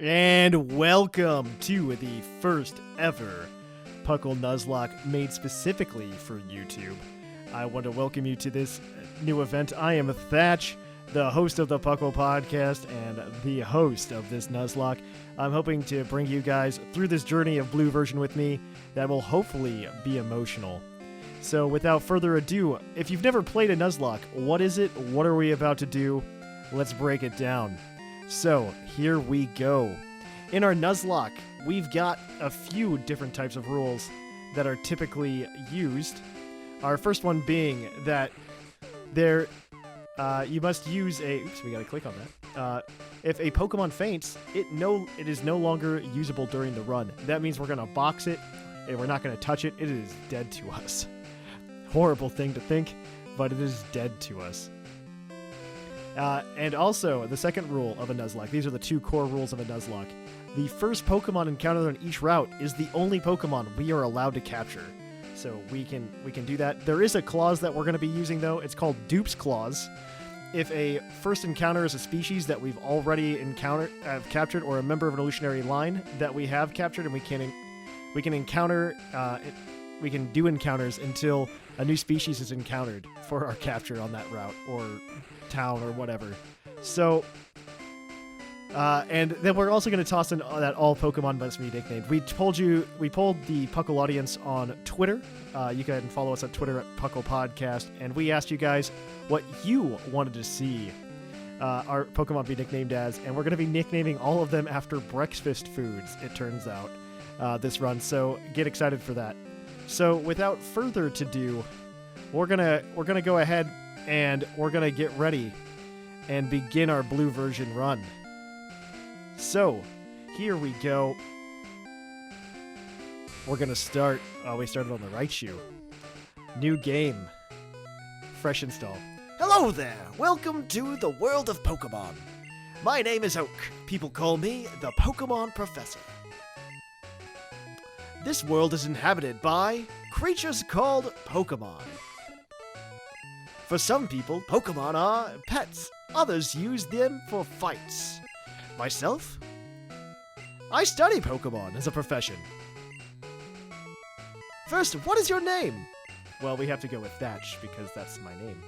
And welcome to the first ever Puckle Nuzlocke made specifically for YouTube. I want to welcome you to this new event. I am Thatch, the host of the Puckle Podcast and the host of this Nuzlocke. I'm hoping to bring you guys through this journey of blue version with me that will hopefully be emotional. So without further ado, if you've never played a Nuzlocke, what is it? What are we about to do? Let's break it down. So, here we go. In our Nuzlocke, we've got a few different types of rules that are typically used. Our first one being that you must use a... Oops, we gotta click on that. If a Pokemon faints, it is no longer usable during the run. That means we're gonna box it, and we're not gonna touch it. It is dead to us. Horrible thing to think, but it is dead to us. And also, the second rule of a Nuzlocke, these are the two core rules of a Nuzlocke. The first Pokemon encountered on each route is the only Pokemon we are allowed to capture. So we can do that. There is a clause that we're going to be using, though. It's called Dupe's Clause. If a first encounter is a species that we've already captured, or a member of an evolutionary line that we have captured, and we can do encounters until a new species is encountered for our capture on that route or town or whatever. So, and then we're also going to toss in that all Pokemon must be nicknamed. We polled the Puckle audience on Twitter. You can follow us on Twitter at Puckle Podcast, and we asked you guys what you wanted to see our Pokemon be nicknamed as, and we're going to be nicknaming all of them after breakfast foods, it turns out, this run. So get excited for that. So without further ado, we're gonna go ahead and we're gonna get ready and begin our blue version run. So here we go. We're gonna start. Oh, we started on the right shoe. New game. Fresh install. Hello there! Welcome to the world of Pokemon. My name is Oak. People call me the Pokemon Professor. This world is inhabited by creatures called Pokemon. For some people, Pokemon are pets. Others use them for fights. Myself? I study Pokemon as a profession. First, what is your name? Well, we have to go with Thatch because that's my name.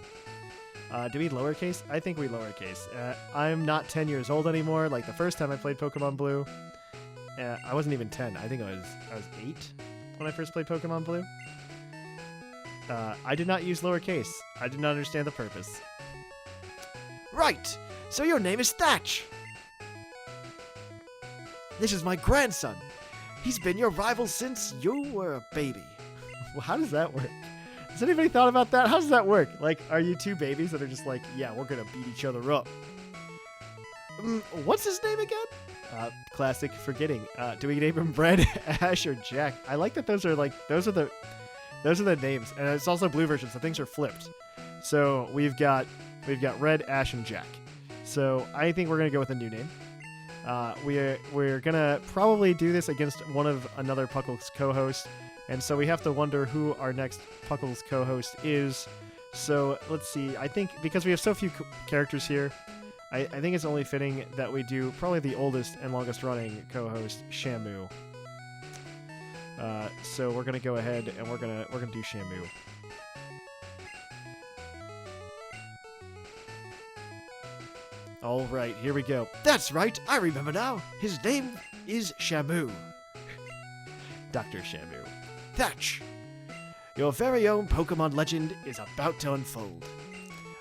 Do we lowercase? I think we lowercase. I'm not 10 years old anymore. Like the first time I played Pokemon Blue, I wasn't even 10. I think I was 8 when I first played Pokemon Blue. I did not use lowercase. I did not understand the purpose. Right, so your name is Thatch. This is my grandson. He's been your rival since you were a baby. Well, how does that work? Has anybody thought about that? How does that work? Like, are you two babies that are just like, yeah, we're gonna beat each other up? What's his name again? Classic forgetting. Do we name him Red, Ash, or Jack? I like that those are the names, and it's also blue version, so things are flipped. So we've got Red, Ash, and Jack. So I think we're gonna go with a new name. We're gonna probably do this against another Puckle's co-host, and so we have to wonder who our next Puckle's co-host is. So let's see. I think because we have so few characters here, I think it's only fitting that we do probably the oldest and longest running co-host, Shamu. So we're gonna go ahead and we're gonna do Shamu. All right, here we go. That's right, I remember now. His name is Shamu. Dr. Shamu. Thatch, your very own Pokemon legend is about to unfold.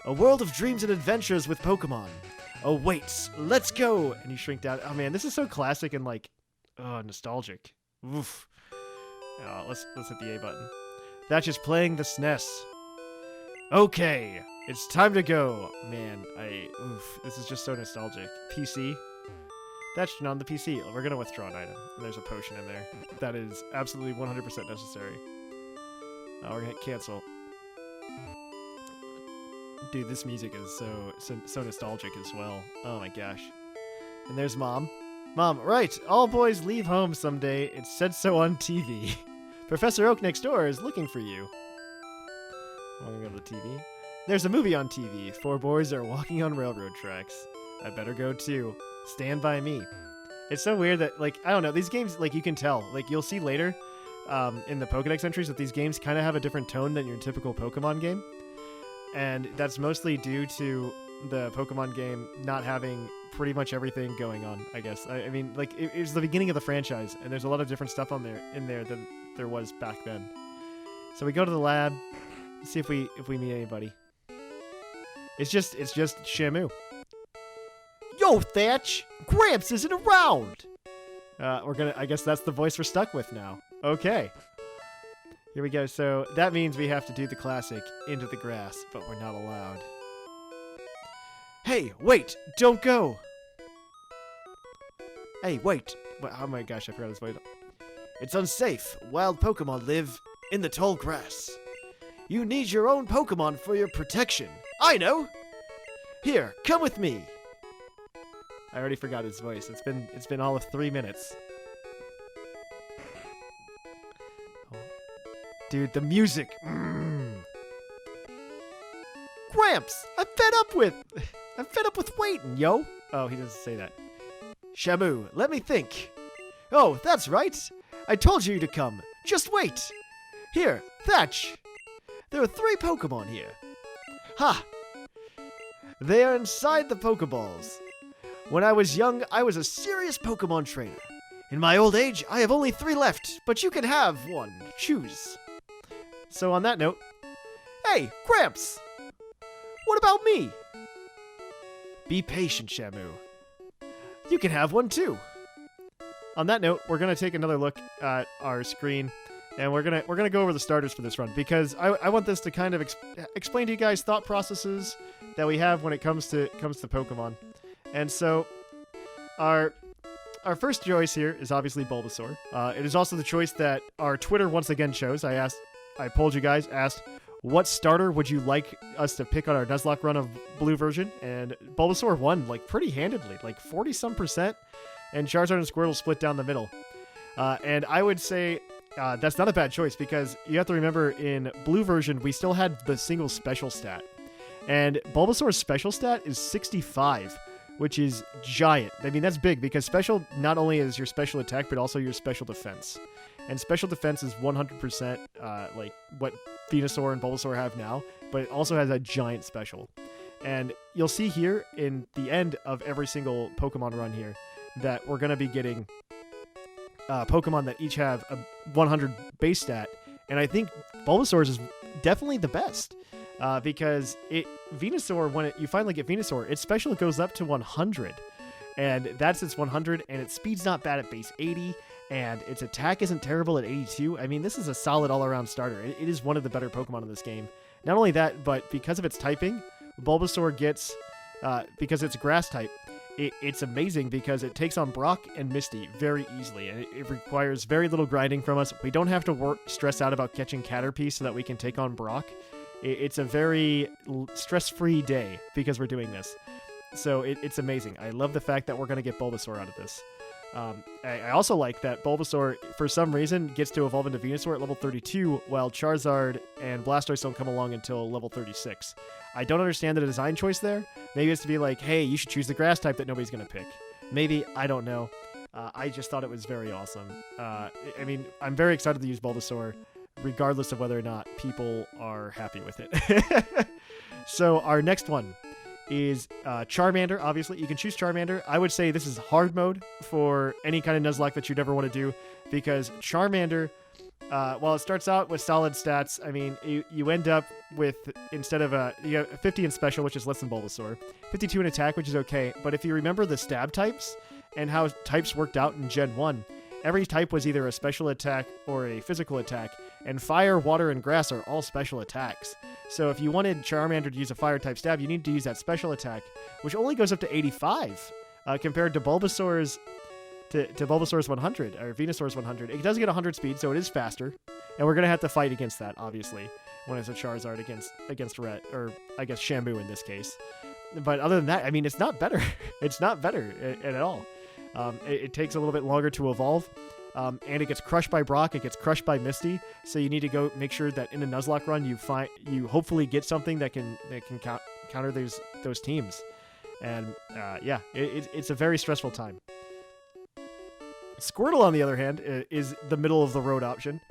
A world of dreams and adventures with Pokemon awaits. Let's go! And you shrink down. Oh man, this is so classic and like, nostalgic. Oof. Let's hit the A button. That's just playing the SNES. Okay, it's time to go. Man, this is just so nostalgic. PC. That's on the PC. We're gonna withdraw an item. And there's a potion in there. That is absolutely 100% necessary. We're gonna hit cancel. Dude, this music is so nostalgic as well. Oh my gosh. And there's Mom. Mom, right. All boys leave home someday. It said so on TV. Professor Oak next door is looking for you. Want to go to the TV? There's a movie on TV. 4 boys are walking on railroad tracks. I better go too. Stand by me. It's so weird that, like, I don't know, these games, like, you can tell. Like, you'll see later in the Pokedex entries that these games kind of have a different tone than your typical Pokemon game. And that's mostly due to the Pokemon game not having pretty much everything going on, I guess. I mean, like, it was the beginning of the franchise, and there's a lot of different stuff in there than there was back then. So we go to the lab, see if we meet anybody. It's just Shamu. Yo, Thatch! Gramps isn't around! I guess that's the voice we're stuck with now. Okay. Here we go. So that means we have to do the classic Into the Grass, but we're not allowed. Hey, wait! Don't go! Hey, wait! Oh my gosh, I forgot his voice. It's unsafe. Wild Pokemon live in the tall grass. You need your own Pokemon for your protection. I know! Here, come with me! I already forgot his voice. It's been all of 3 minutes. Oh. Dude, the music. Gramps, I'm fed up with waiting, yo. Oh, he doesn't say that. Shamu, let me think. Oh, that's right. I told you to come. Just wait. Here, Thatch. There are 3 Pokemon here. Ha! They are inside the Pokeballs. When I was young, I was a serious Pokemon trainer. In my old age, I have only 3 left, but you can have one. Choose. So on that note... Hey, Gramps! What about me? Be patient, Shamu. You can have one too. On that note, we're gonna take another look at our screen, and we're gonna go over the starters for this run, because I want this to kind of explain to you guys thought processes that we have when it comes to Pokemon. And so, our first choice here is obviously Bulbasaur. It is also the choice that our Twitter once again chose. I polled you guys, asked, what starter would you like us to pick on our Nuzlocke run of blue version? And Bulbasaur won, like, pretty handedly, like 40-some%, and Charizard and Squirtle split down the middle. And I would say that's not a bad choice, because you have to remember, in blue version, we still had the single special stat. And Bulbasaur's special stat is 65, which is giant. I mean, that's big, because special not only is your special attack, but also your special defense. And special defense is 100% like what Venusaur and Bulbasaur have now, but it also has a giant special. And you'll see here in the end of every single Pokemon run here that we're going to be getting Pokemon that each have a 100 base stat. And I think Bulbasaur's is definitely the best. Because Venusaur, when you finally get Venusaur, its special goes up to 100, and that's its 100, and its speed's not bad at base 80, and its attack isn't terrible at 82. I mean, this is a solid all-around starter. It is one of the better Pokemon in this game. Not only that, but because of its typing, Bulbasaur gets, because it's a grass type, it's amazing because it takes on Brock and Misty very easily, and it requires very little grinding from us. We don't have to stress out about catching Caterpie so that we can take on Brock. It's a very stress-free day because we're doing this. So it's amazing. I love the fact that we're going to get Bulbasaur out of this. I also like that Bulbasaur, for some reason, gets to evolve into Venusaur at level 32, while Charizard and Blastoise don't come along until level 36. I don't understand the design choice there. Maybe it's to be like, hey, you should choose the grass type that nobody's going to pick. Maybe, I don't know. I just thought it was very awesome. I mean, I'm very excited to use Bulbasaur, regardless of whether or not people are happy with it. So our next one is Charmander. Obviously, you can choose Charmander. I would say this is hard mode for any kind of Nuzlocke that you'd ever want to do, because Charmander, while it starts out with solid stats, I mean, you end up with, instead of you have 50 in special, which is less than Bulbasaur, 52 in attack, which is okay, but if you remember the stab types and how types worked out in Gen 1, every type was either a special attack or a physical attack, and fire, water, and grass are all special attacks. So if you wanted Charmander to use a fire type stab, you need to use that special attack, which only goes up to 85 compared to Bulbasaur's to Bulbasaur's 100 or Venusaur's 100. It does get 100 speed, so it is faster, and we're gonna have to fight against that, obviously, when it's a Charizard against Ret, or I guess Shamu in this case. But other than that, I mean, it's not better. It's not better at all. It takes a little bit longer to evolve. And it gets crushed by Brock, it gets crushed by Misty, so you need to go make sure that in a Nuzlocke run you hopefully get something that can counter those teams. And yeah, it's a very stressful time. Squirtle, on the other hand, is the middle of the road option.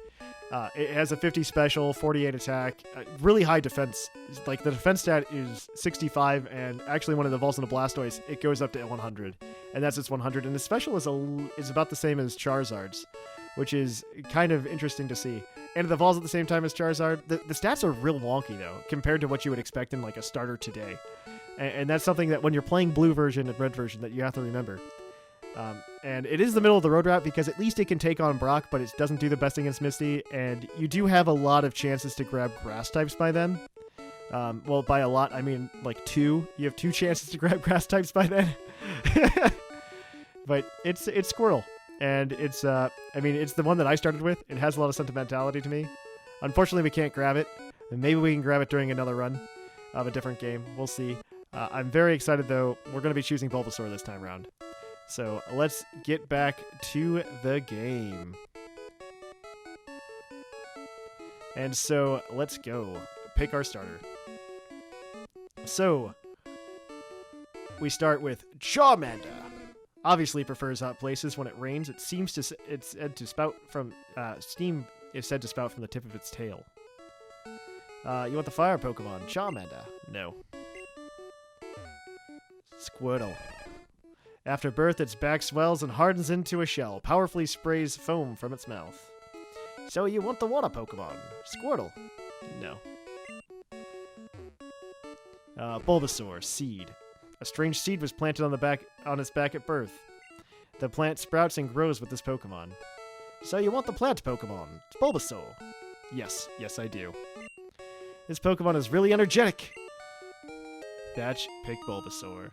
It has a 50 special, 48 attack, really high defense. Like, the defense stat is 65, and actually when it evolves into Blastoise, it goes up to 100. And that's its 100. And the special is about the same as Charizard's, which is kind of interesting to see. And it evolves at the same time as Charizard. The stats are real wonky, though, compared to what you would expect in, like, a starter today. And that's something that when you're playing blue version and red version that you have to remember. And it is the middle of the road route because at least it can take on Brock, but it doesn't do the best against Misty, and you do have a lot of chances to grab grass types by then. Well, by a lot, I mean like 2. You have 2 chances to grab grass types by then. But it's Squirtle, and it's it's the one that I started with. It has a lot of sentimentality to me. Unfortunately, we can't grab it, and maybe we can grab it during another run of a different game. We'll see. I'm very excited, though. We're going to be choosing Bulbasaur this time around. So let's get back to the game. And so let's go pick our starter. So we start with Charmander. Obviously prefers hot places. When it rains, it seems to it's said to spout from steam is said to spout from the tip of its tail. You want the fire Pokemon? Charmander. No. Squirtle. After birth, its back swells and hardens into a shell, powerfully sprays foam from its mouth. So you want the water Pokemon? Squirtle. No. Bulbasaur, seed. A strange seed was planted on its back at birth. The plant sprouts and grows with this Pokemon. So you want the plant Pokemon? Bulbasaur. Yes, I do. This Pokemon is really energetic. Batch, pick Bulbasaur.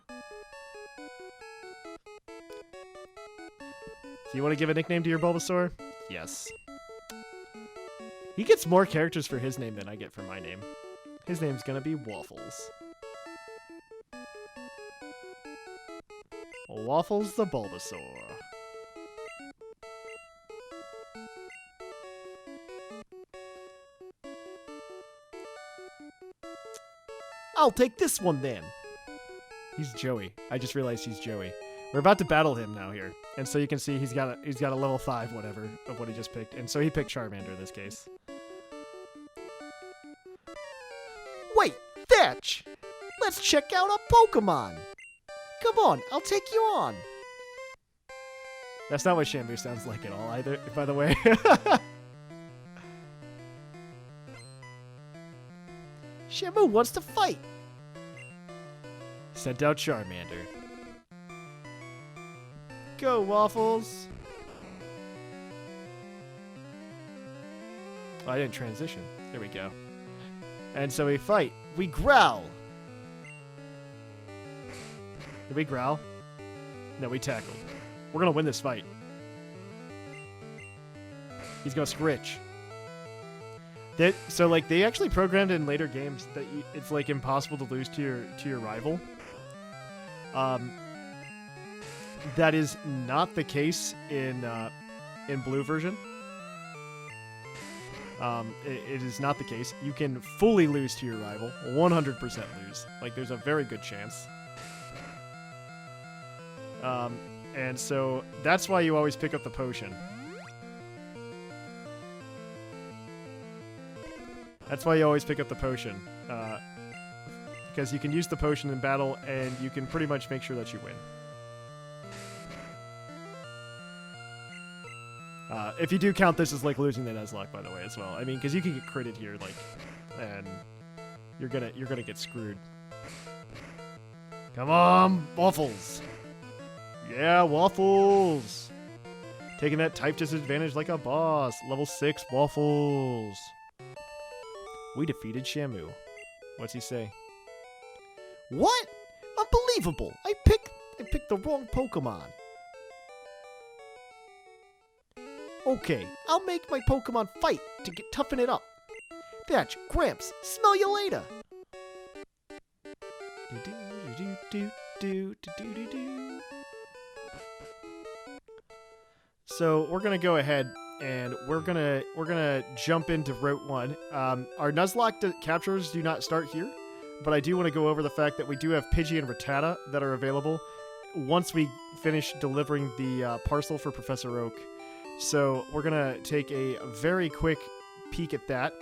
Do you want to give a nickname to your Bulbasaur? Yes. He gets more characters for his name than I get for my name. His name's gonna be Waffles. Waffles the Bulbasaur. I'll take this one then. He's Joey. I just realized he's Joey. We're about to battle him now here. And so you can see he's got a level 5 whatever of what he just picked. And so he picked Charmander in this case. Wait, Thatch! Let's check out a Pokemon! Come on, I'll take you on! That's not what Shamu sounds like at all either, by the way. Shamu wants to fight! Sent out Charmander. Go, Waffles! Oh, I didn't transition. There we go. And so we fight. We growl! Did we growl? No, we tackled. We're gonna win this fight. He's gonna scritch. So like they actually programmed in later games that it's like impossible to lose to your rival. That is not the case in blue version. It is not the case. You can fully lose to your rival, 100% lose. Like there's a very good chance. And so that's why you always pick up the potion. That's why you always pick up the potion. Because you can use the potion in battle and you can pretty much make sure that you win. If you do count this as like losing the Nuzlocke, by the way, as well. I mean, because you can get critted here, like, and you're gonna get screwed. Come on, Waffles! Yeah, Waffles! Taking that type disadvantage like a boss. Level 6 Waffles. We defeated Shamu. What's he say? What? Unbelievable! I picked the wrong Pokemon. Okay, I'll make my Pokemon fight to toughen it up. Thatch, Gramps, smell you later. So we're gonna go ahead and we're gonna jump into Route 1. Our Nuzlocke captures do not start here, but I do want to go over the fact that we do have Pidgey and Rattata that are available once we finish delivering the parcel for Professor Oak. So we're going to take a very quick peek at that.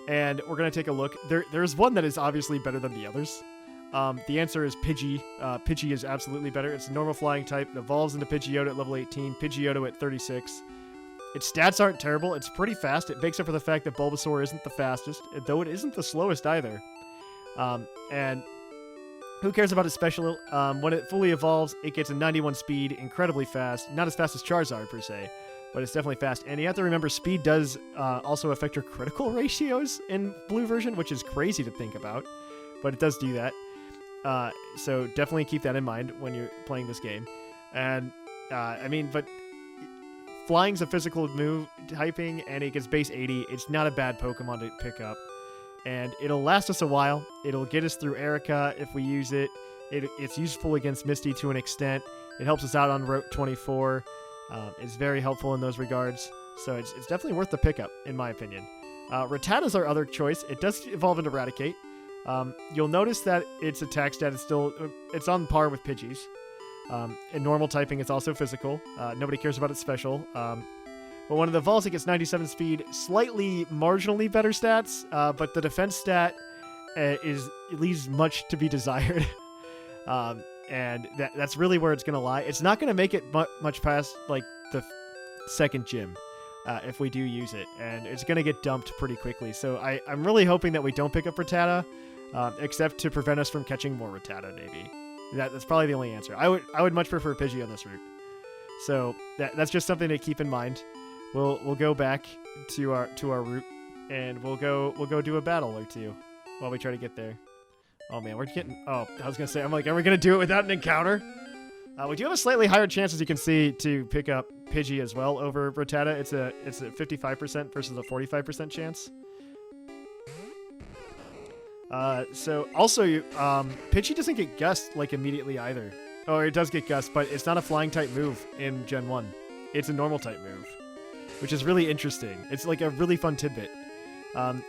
And we're going to take a look. There's one that is obviously better than the others. The answer is Pidgey. Pidgey is absolutely better. It's a normal flying type. It evolves into Pidgeotto at level 18, Pidgeotto at 36. Its stats aren't terrible. It's pretty fast. It makes up for the fact that Bulbasaur isn't the fastest, though it isn't the slowest either. And who cares about its special? When it fully evolves, it gets a 91 speed, incredibly fast. Not as fast as Charizard, per se, but it's definitely fast. And you have to remember, speed does also affect your critical ratios in Blue version, which is crazy to think about, but it does do that. So definitely keep that in mind when you're playing this game. And, but flying's a physical move typing, and it gets base 80. It's not a bad Pokemon to pick up. And it'll last us a while. It'll get us through Erica if we use it. It's useful against Misty to an extent. It helps us out on Route 24. It's very helpful in those regards. So it's definitely worth the pickup, in my opinion. Rattata's our other choice. It does evolve into Raticate. You'll notice that its attack stat is still... it's on par with Pidgey's. In normal typing, it's also physical. Nobody cares about its special. But when it evolves, it gets 97 speed, slightly marginally better stats, but the defense stat it leaves much to be desired. And that's really where it's going to lie. It's not going to make it much past like the second gym if we do use it, and it's going to get dumped pretty quickly. So I'm really hoping that we don't pick up Rattata, except to prevent us from catching more Rattata, maybe. That's probably the only answer. I would much prefer Pidgey on this route. So that's just something to keep in mind. We'll go back to our route, and we'll go do a battle or two while we try to get there. Oh man, we're getting... Oh, I was gonna say, I'm like, are we gonna do it without an encounter? We do have a slightly higher chance, as you can see, to pick up Pidgey as well over Rattata. It's a 55% versus a 45% chance. So also, Pidgey doesn't get Gust like immediately either. Or it does get Gust, but it's not a flying type move in Gen 1. It's a normal type move, which is really interesting. It's like a really fun tidbit.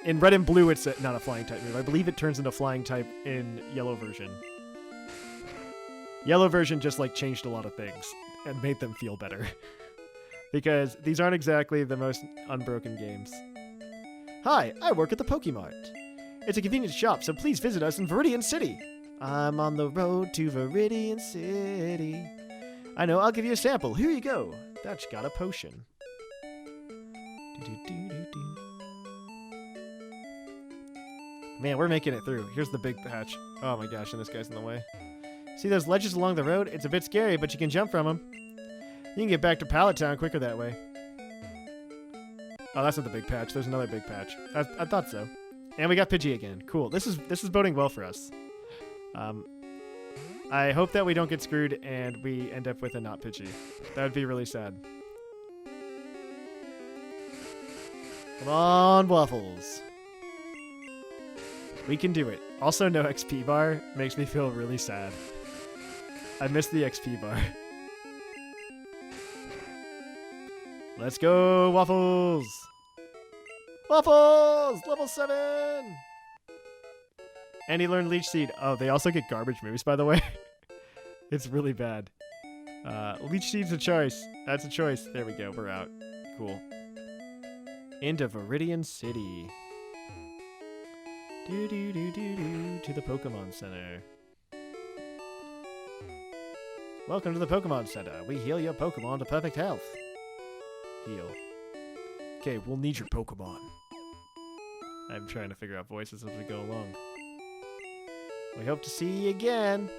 In Red and Blue, it's not a flying type move. I believe it turns into flying type in Yellow version. Yellow version just like changed a lot of things and made them feel better. Because these aren't exactly the most unbroken games. Hi, I work at the Pokemart. It's a convenience shop, so please visit us in Viridian City. I'm on the road to Viridian City. I know, I'll give you a sample. Here you go. That's got a potion. Man, we're making it through. Here's the big patch. Oh my gosh, and this guy's in the way. See those ledges along the road? It's a bit scary, but you can jump from them. You can get back to Pallet Town quicker that way. Oh, that's not the big patch. There's another big patch. I thought so. And we got Pidgey again. Cool. This is boding well for us. I hope that we don't get screwed and we end up with a not Pidgey. That would be really sad. Come on, Waffles. We can do it. Also, no XP bar makes me feel really sad. I miss the XP bar. Let's go, Waffles! Waffles! Level 7! And he learned Leech Seed. Oh, they also get garbage moves, by the way. It's really bad. Leech Seed's a choice. That's a choice. There we go. We're out. Cool. Into Viridian City. To the Pokemon Center. Welcome to the Pokemon Center. We heal your Pokemon to perfect health. Heal. Okay, we'll need your Pokemon. I'm trying to figure out voices as we go along. We hope to see you again.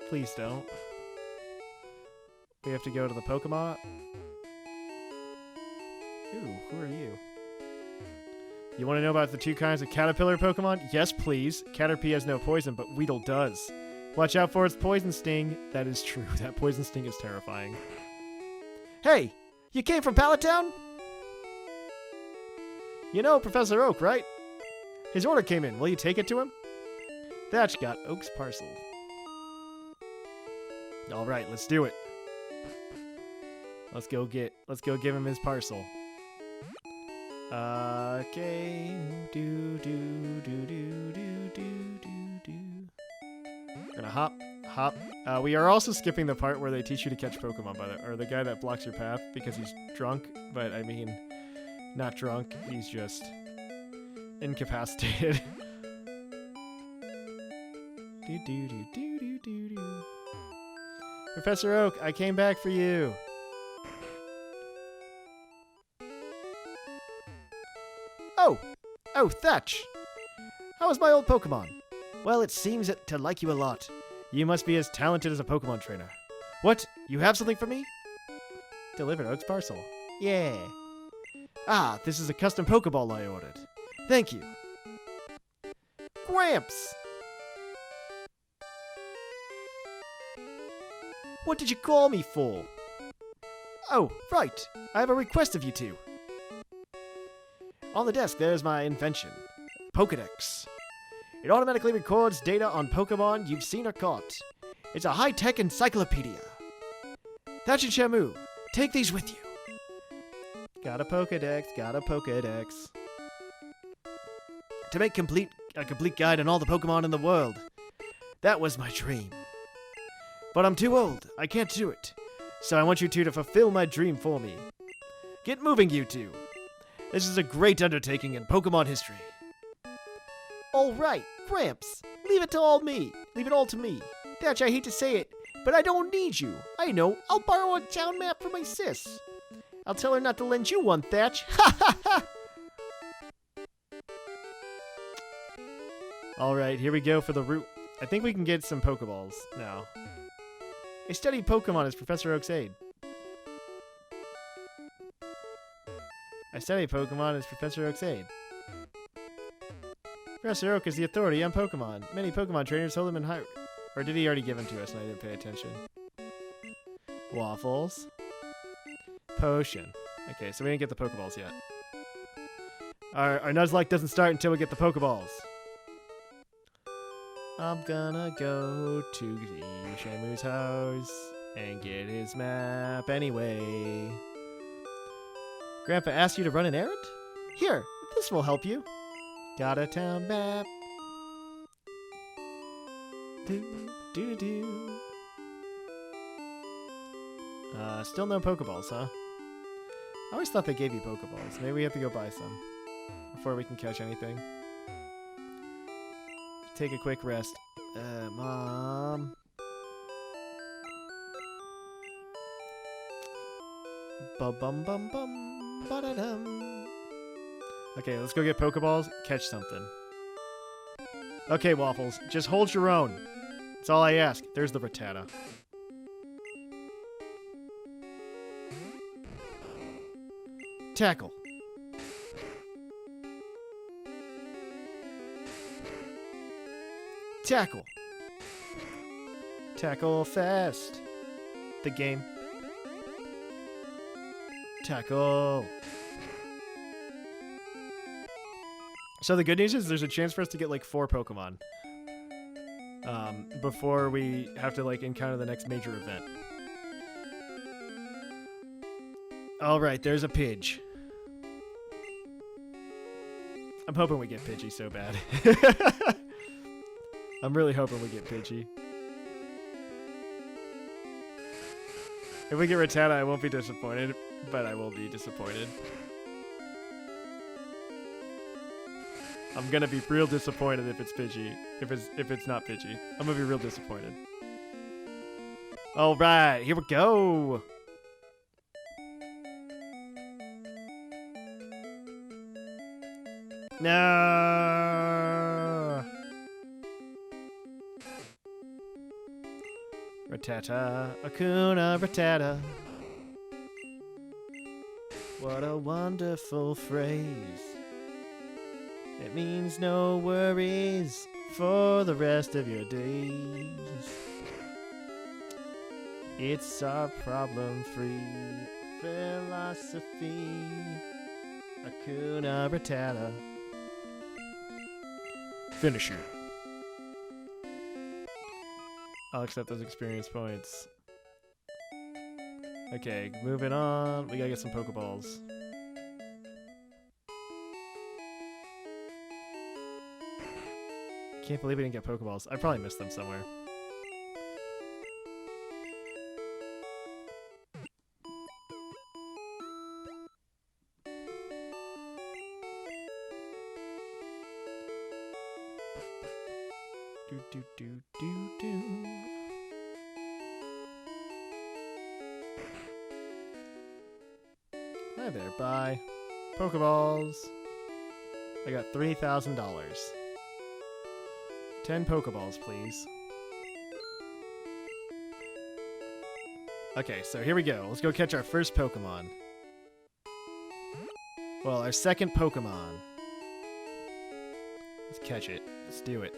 Please don't. We have to go to the Pokemon. Ooh, who are you? You want to know about the two kinds of caterpillar Pokemon? Yes, please. Caterpie has no poison, but Weedle does. Watch out for its poison sting. That is true. That poison sting is terrifying. Hey! You came from Pallet Town? You know Professor Oak, right? His order came in. Will you take it to him? That's got Oak's parcel. Alright, let's do it. Let's go give him his parcel. Okay. We're gonna Hop. We are also skipping the part where they teach you to catch Pokemon, or the guy that blocks your path because he's drunk. But I mean, not drunk. He's just incapacitated. Professor Oak, I came back for you. Oh, Thatch! How is my old Pokemon? Well, it seems to like you a lot. You must be as talented as a Pokemon trainer. What? You have something for me? Delivered Oak's parcel. Yeah. Ah, this is a custom Pokeball I ordered. Thank you. Gramps! What did you call me for? Oh, right. I have a request of you two. On the desk, there's my invention, Pokedex. It automatically records data on Pokemon you've seen or caught. It's a high-tech encyclopedia. Thatch and Shamu, take these with you. Got a Pokedex, got a Pokedex. To make a complete guide on all the Pokemon in the world. That was my dream. But I'm too old. I can't do it. So I want you two to fulfill my dream for me. Get moving, you two. This is a great undertaking in Pokemon history. All right, Gramps. Leave it all to me. Thatch, I hate to say it, but I don't need you. I know. I'll borrow a town map from my sis. I'll tell her not to lend you one, Thatch. Ha ha ha! Alright, here we go for the route. I think we can get some Pokeballs now. I studied Pokemon as Professor Oak's aide. Professor Oak is the authority on Pokemon. Many Pokemon trainers hold him in high... Or did he already give them to us and I didn't pay attention? Waffles. Potion. Okay, so we didn't get the Pokeballs yet. Our Nuzlocke doesn't start until we get the Pokeballs. I'm gonna go to Shamu's house and get his map anyway. Grandpa asked you to run an errand? Here, this will help you. Got a town map. Do. Still no Pokeballs, huh? I always thought they gave you Pokeballs. Maybe we have to go buy some before we can catch anything. Take a quick rest. Mom. Bum. Ba-da-dum. Okay, let's go get Pokeballs. Catch something. Okay, Waffles. Just hold your own. That's all I ask. There's the Rattata. Tackle. Tackle. Tackle fast. The game. Tackle. So the good news is there's a chance for us to get like 4 Pokemon before we have to like encounter the next major event. All right, there's a Pidge. I'm hoping we get Pidgey so bad. I'm really hoping we get Pidgey. If we get Rattata, I won't be disappointed, but I will be disappointed. I'm gonna be real disappointed if it's Pidgey. If it's not Pidgey, I'm gonna be real disappointed. All right, here we go. No. Rattata, Akuna Rattata. What a wonderful phrase. It means no worries for the rest of your days. It's our problem-free philosophy. Akuna Rattata. Finisher. I'll accept those experience points. Okay, moving on. We gotta get some Pokeballs. Can't believe we didn't get Pokeballs. I probably missed them somewhere. Do do do do do. Hi there, bye. Pokeballs. I got $3,000. 10 Pokeballs, please. Okay, so here we go. Let's go catch our first Pokemon. Well, our second Pokemon. Let's catch it. Let's do it.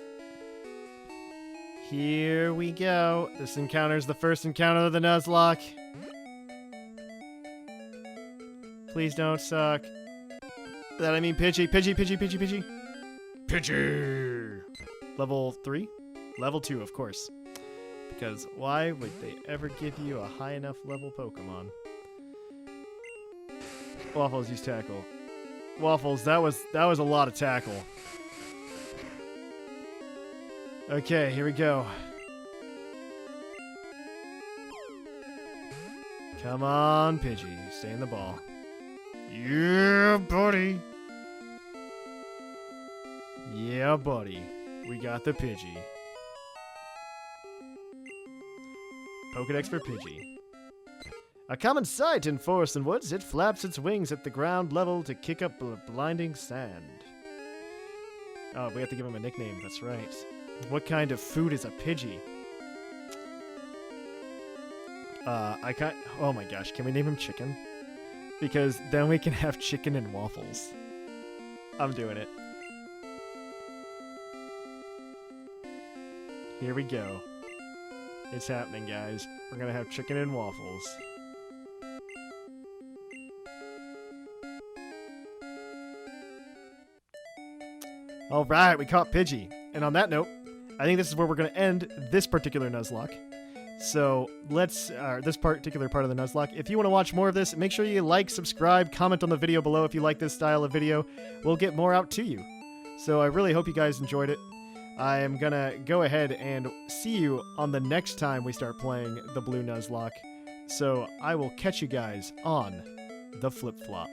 Here we go. This encounter is the first encounter of the Nuzlocke. Please don't suck. That I mean Pidgey. Pidgey, Pidgey, Pidgey, Pidgey. Pidgey! Level 3? Level 2, of course. Because why would they ever give you a high enough level Pokemon? Waffles, use tackle. Waffles, that was a lot of tackle. Okay, here we go. Come on, Pidgey. Stay in the ball. Yeah, buddy. Yeah, buddy. We got the Pidgey. Pokedex for Pidgey. A common sight in forests and woods, it flaps its wings at the ground level to kick up blinding sand. Oh, we have to give him a nickname, that's right. What kind of food is a Pidgey? Oh my gosh, can we name him Chicken? Because then we can have chicken and waffles. I'm doing it. Here we go. It's happening, guys. We're gonna have chicken and waffles. Alright, we caught Pidgey. And on that note, I think this is where we're gonna end this particular Nuzlocke. So let's, this particular part of the Nuzlocke. If you want to watch more of this, make sure you like, subscribe, comment on the video below if you like this style of video. We'll get more out to you. So I really hope you guys enjoyed it. I am gonna go ahead and see you on the next time we start playing the Blue Nuzlocke. So I will catch you guys on the flip-flop.